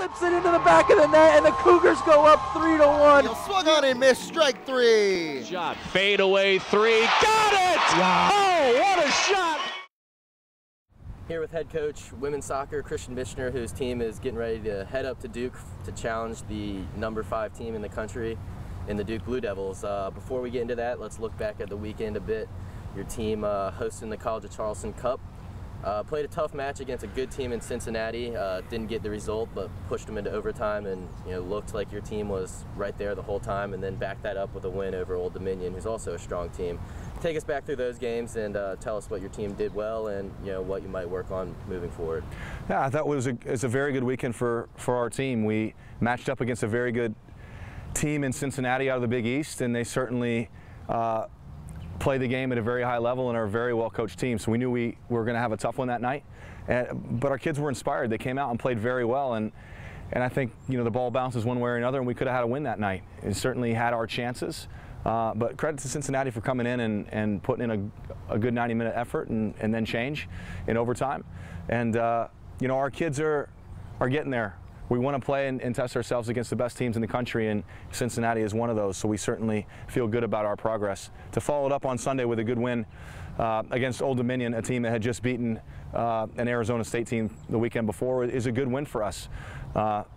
flips it into the back of the net, and the Cougars go up 3-1. He'll swung on and missed, strike three. Shot, fade away three, got it! Wow. Oh, what a shot! Here with head coach women's soccer Christian Michner, whose team is getting ready to head up to Duke to challenge the #5 team in the country in the Duke Blue Devils. Before we get into that, let's look back at the weekend a bit. Your team hosting the College of Charleston Cup. Played a tough match against a good team in Cincinnati. Didn't get the result, but pushed them into overtime, and looked like your team was right there the whole time, and then backed that up with a win over Old Dominion, who's also a strong team. Take us back through those games and tell us what your team did well and what you might work on moving forward. Yeah, I thought it was a very good weekend for our team. We matched up against a very good team in Cincinnati out of the Big East, and they certainly play the game at a very high level and are a very well-coached team. So we knew we were going to have a tough one that night. But our kids were inspired. They came out and played very well. And I think the ball bounces one way or another, and we could have had a win that night. It certainly had our chances. But credit to Cincinnati for coming in and putting in a good 90-minute effort and then change in overtime. And our kids are getting there. We want to play and test ourselves against the best teams in the country, and Cincinnati is one of those, so we certainly feel good about our progress. To follow it up on Sunday with a good win against Old Dominion, a team that had just beaten an Arizona State team the weekend before, is a good win for us.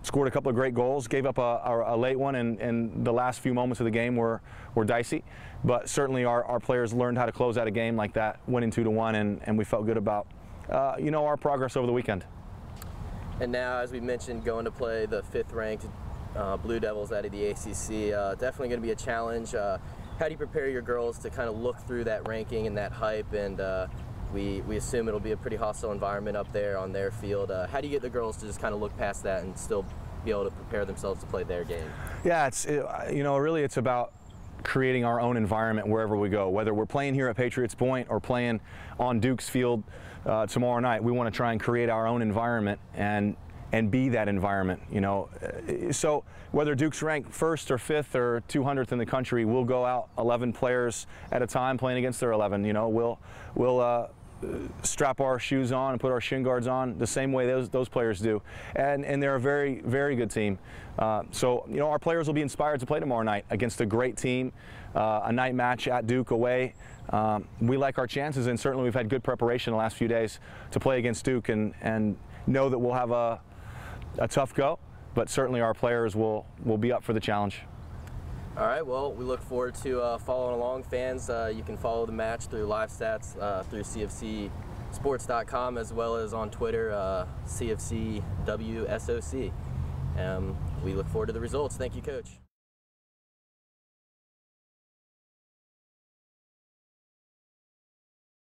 Scored a couple of great goals, gave up a late one, and the last few moments of the game were dicey, but certainly our players learned how to close out a game like that, winning 2-1, and we felt good about our progress over the weekend. And now, as we mentioned, going to play the 5th-ranked Blue Devils out of the ACC, definitely going to be a challenge. How do you prepare your girls to kind of look through that ranking and that hype? And we assume it'll be a pretty hostile environment up there on their field. How do you get the girls to just kind of look past that and still be able to prepare themselves to play their game? Yeah, really it's about creating our own environment wherever we go. Whether we're playing here at Patriots Point or playing on Duke's field tomorrow night, we want to try and create our own environment and be that environment. So whether Duke's ranked 1st or 5th or 200th in the country, we'll go out 11 players at a time playing against their 11. We'll strap our shoes on and put our shin guards on the same way those players do, and they're a very, very good team. So our players will be inspired to play tomorrow night against a great team, a night match at Duke away. We like our chances, and certainly we've had good preparation the last few days to play against Duke, and know that we'll have a tough go, but certainly our players will be up for the challenge. All right, well, we look forward to following along. Fans, you can follow the match through live stats through CFCsports.com, as well as on Twitter, CFCWSOC. We look forward to the results. Thank you, Coach.